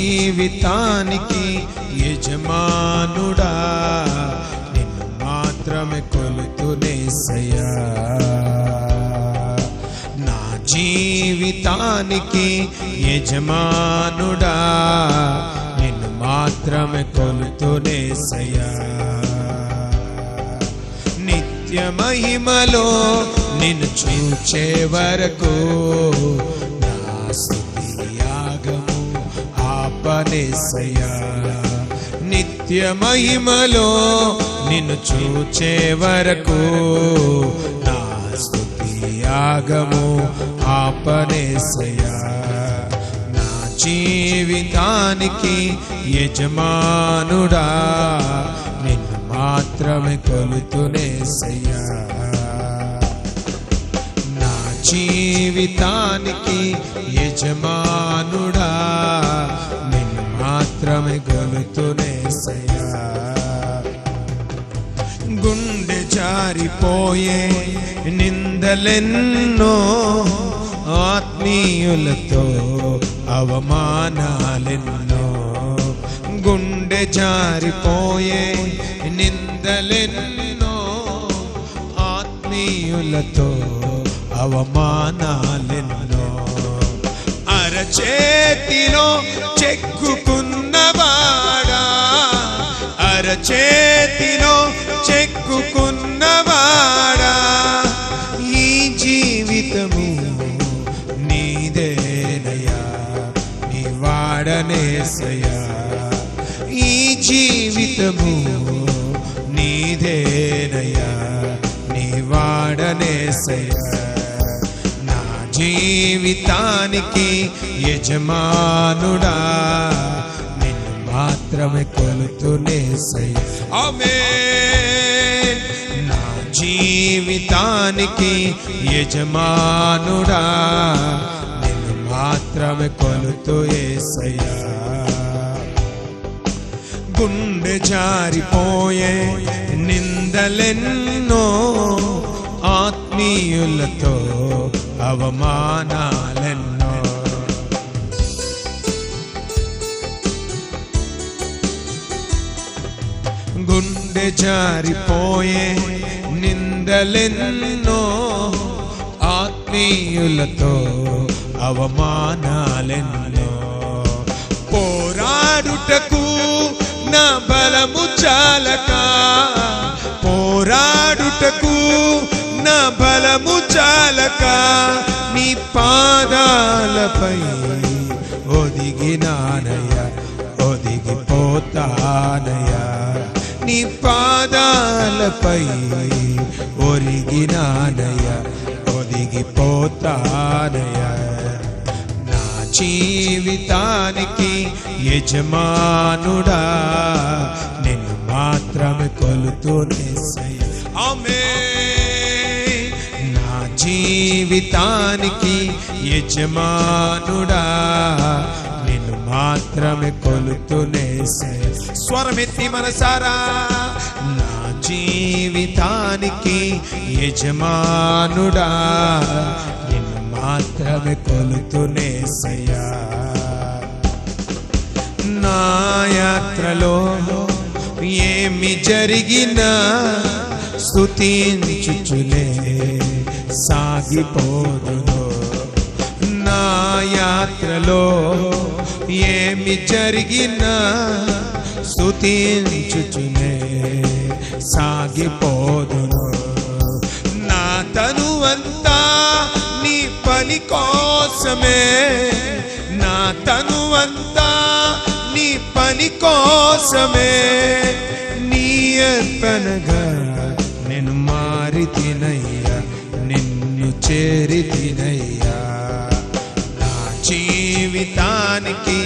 జీవితానికి యజమానుడా నిన్ను మాత్రమే కొలుతునేసయ్యా. నా జీవితానికి యజమానుడా నిన్ను మాత్రమే కొలుతునేసయ్యా. నిత్య మహిమలో నిన్ను చూచే వరకు నా స్తుతి యాగము ఆపనేసయ్యా. నిత్య మహిమలో నిన్ను చూచే వరకు నా స్తుతి యాగము ఆపనేసయ్యా. నా జీవితానికి యజమానుడా నిన్ను మాత్రమే కొలుతునేసయ్యా. నా జీవితానికి యజమానుడా నిన్ను మాత్రమే కొలుతునేసయ్యా. గుండె జారిపోయే నిందలెన్నో, ఆత్మీయులతో అవమానాలెన్నో. గుండె జారిపోయే నిందలెన్నో, ఆత్మీయులతో అవమానాలెన్నో. అరచేతిలో చెక్కుకున్నవాడా, అరచేతిలో చెక్కుకున్నవాడా, ఈ జీవితము నీదేనయ్యా, నీ వాడనేసయ్యా. ఈ జీవితము నీదేనయ్యా, నీ వాడనేసయ్యా. నా జీవితానికి యజమానుడా నిన్ను మాత్రమే కొలుతునేసయ్యా. ఆమేన్. నా జీవితానికి యజమానుడా నిన్ను మాత్రమే కొలుతుయేసయ్యా. గుండె జారిపోయే నిందలెన్నో, ఆత్మీయులతో అవమానాలెన్నో. గుండె జారిపోయే నిందలెన్నో, ఆత్మీయులతో అవమానాలెన్నో. పోరాడుటకు నా బలము చాలక, పోరాడుటకు నా బలము చాలక, నీ పాదాలపై ఒదిగినానయ్యా, ఒదిగిపోతానయ్యా. నీ పాదాలపై ఒరిగినానయ్యా, ఒదిగిపోతానయ్యా. నా జీవితానికి యజమానుడా నిన్ను మాత్రమే కొలుతునేసయ్యా. ఆమేన్. నా జీవితానికి యజమానుడా నిన్ను మాత్రమే కొలుతునేసయ్యా. స్వరమెత్తి మనసారా. నా జీవితానికి యజమానుడా నిన్ను మాత్రమే కొలుతునేసయ్యా. నా యాత్రలో ఏమి జరిగినా స్తుతించుచునే సాగిపోదును. నా యాత్రలో ఏమి జరిగినా స్తుతించుచునే సాగిపోదును. నా తనువంతా నీ పని కోసమే, నా తనువంతా నీ పని కోసమే. నీ అర్పణగా నేను మారి తినయ్యా, నిన్ను చేరి తినయ్యా. నా జీవితానికి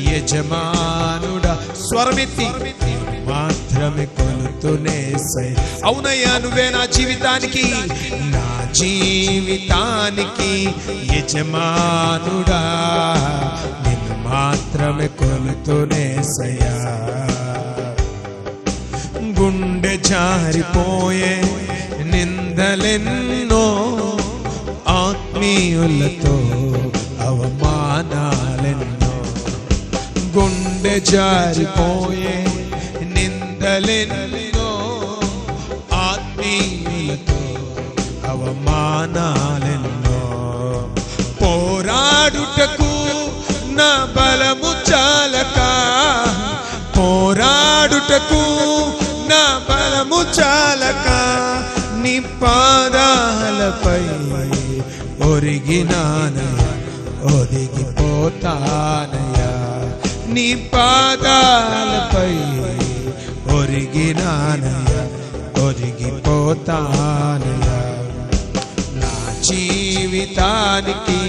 యజమానుడా. స్వరమెత్తి మాత్రమే కొలుతునేసయ్యా. అవునయ్యా, నువ్వే నా జీవితానికి, నా జీవితానికి యజమానుడా నిన్ను మాత్రమే కొలుతునేసయ్యా. గుండె జారిపోయే నిందలెన్నో, ఆత్మీయులతో అవమానాలెన్నో. గుండె జారిపోయే నిందలెన్నో, ఆత్మీయులతో అవమానాలెన్నో. పోరాడుటకు నా బలము చాలక, పోరాడుటకు నా బలము చాలక, నీ పాదాలపై ఒరిగినానయ్యా, ఒదిగిపోతానయ్యా. నీ పాదాలపై ఒరిగినానయ్యా, ఒరిగిపోతానయ్యా. నా జీవితానికి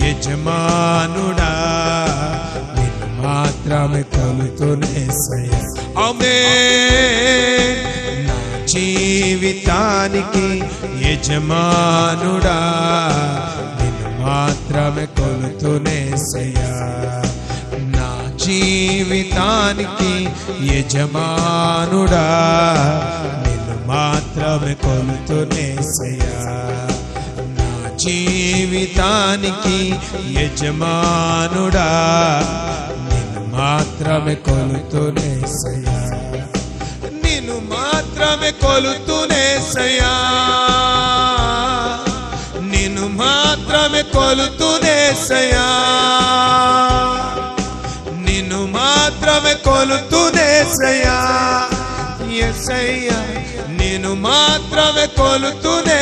యజమానుడా, నిన్ను మాత్రమే కొలుతునేసయ్యా. ఆమేన్. నా జీవితానికి యజమానుడా, నిన్ను మాత్రమే కొలుతునేసయ్యా. నా జీవితానికి యజమానుడా, నిన్ను మాత్రమే కొలుతునేసయ్యా. నా జీవితానికి యజమానుడా, నిన్ను మాత్రమే కొలుతునేసయ్యా. నిన్ను మాత్రమే కొలుతునేసయ్యా, నిన్ను మాత్రమే కొలుతునేసయ్యా, నిన్ను మాత్రమే కొలుతునేసయ్యా. యేసయ్యా, నిన్ను మాత్రమే కొలుతునేసయ్యా.